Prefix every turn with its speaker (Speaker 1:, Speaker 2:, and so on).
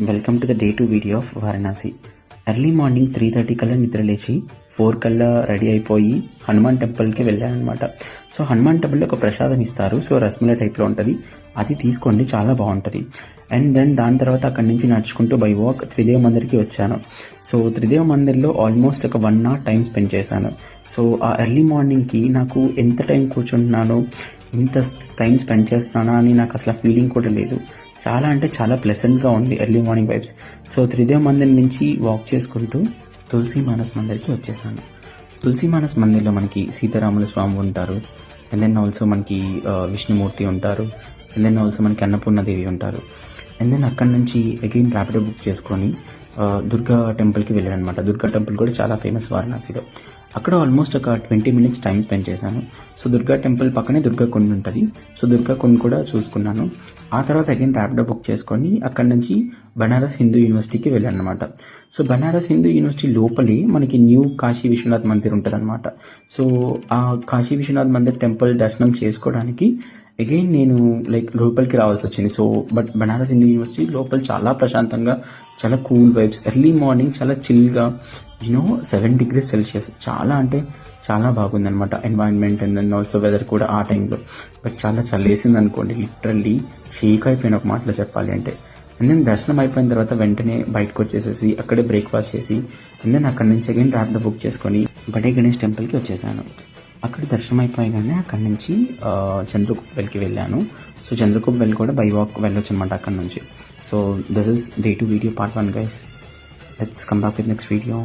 Speaker 1: Welcome to the day 2 video of Varanasi. Early morning 3:30 కల్లా నిద్ర లేచి 4 కల్లా రెడీ అయిపోయి హనుమాన్ టెంపుల్కి వెళ్ళాను అనమాట. సో హనుమాన్ టెంపుల్లో ఒక ప్రసాదం ఇస్తారు. సో రసమలై టైప్లో ఉంటుంది, అది తీసుకోండి, చాలా బాగుంటుంది. అండ్ దెన్ దాని తర్వాత అక్కడి నుంచి నడుచుకుంటూ బై వాక్ త్రిదేవ మందిర్కి వచ్చాను. సో త్రిదేవ మందిర్లో ఆల్మోస్ట్ ఒక 1 hour టైం స్పెండ్ చేశాను. సో ఆ ఎర్లీ మార్నింగ్కి నాకు ఎంత టైం కూర్చుంటున్నానో, ఇంత టైం స్పెండ్ చేస్తున్నానా అని నాకు అసలు ఫీలింగ్ కూడా లేదు. చాలా అంటే చాలా ప్లెసెంట్గా ఉంది early morning vibes. So Trideva Mandir నుంచి వాక్ చేసుకుంటూ తులసి మానస్ మందిర్కి వచ్చేసాను. తులసి మానస్ మందిర్లో మనకి సీతారాముల స్వామి ఉంటారు, అండ్ దెన్ ఆల్సో మనకి విష్ణుమూర్తి ఉంటారు, అండ్ దెన్ ఆల్సో మనకి అన్నపూర్ణదేవి ఉంటారు. అండ్ దెన్ అక్కడి నుంచి అగైన్ ర్యాపిడో బుక్ చేసుకొని దుర్గా టెంపుల్కి వెళ్ళాను అనమాట. దుర్గా టెంపుల్ కూడా చాలా ఫేమస్ వారణాసిలో. అక్కడ ఆల్మోస్ట్ ఒక 20 minutes టైం స్పెండ్ చేశాను. సో దుర్గా టెంపుల్ పక్కనే దుర్గా కొండ ఉంటుంది. సో దుర్గా కొండ కూడా చూసుకున్నాను. ఆ తర్వాత అగైన్ ర్యాపిడో బుక్ చేసుకొని అక్కడి నుంచి బనారస్ హిందూ యూనివర్సిటీకి వెళ్ళాను అనమాట. సో బనారస్ హిందూ యూనివర్సిటీ లోపలే మనకి న్యూ కాశీ విశ్వనాథ్ మందిర్ ఉంటుంది అనమాట. సో ఆ కాశీ విశ్వనాథ్ మందిర్ టెంపుల్ దర్శనం చేసుకోవడానికి అగైన్ నేను లోపలికి రావాల్సి వచ్చింది. So but Banaras Hindu university లోపల చాలా ప్రశాంతంగా, చాలా కూల్ వైబ్స్, ఎర్లీ మార్నింగ్ చాలా చిల్గా, 7 degrees Celsius, చాలా అంటే చాలా బాగుందనమాట environment. And then also weather కూడా ఆ టైంలో. బట్ చాలా చల్లేసింది అనుకోండి, లిటరల్లీ షేక్ అయిపోయిన ఒక మాటలో చెప్పాలి అంటే. అండ్ దెన్ దర్శనం అయిపోయిన తర్వాత వెంటనే బయటకు వచ్చేసేసి అక్కడే బ్రేక్ఫాస్ట్ చేసి అండ్ దెన్ అక్కడి నుంచి అగైన్ ర్యాపిడో బుక్ చేసుకొని బడే గణేష్ టెంపుల్కి వచ్చేసాను. అక్కడ దర్శనం అయిపోయాగానే అక్కడి నుంచి చంద్రకుప్పల్కి వెళ్ళాను. సో చంద్రకుప్పల్ కూడా బై వాక్ వెళ్ళొచ్చు అనమాట అక్కడ నుంచి. So this is day 2 video part 1 guys. Let's come back with next video.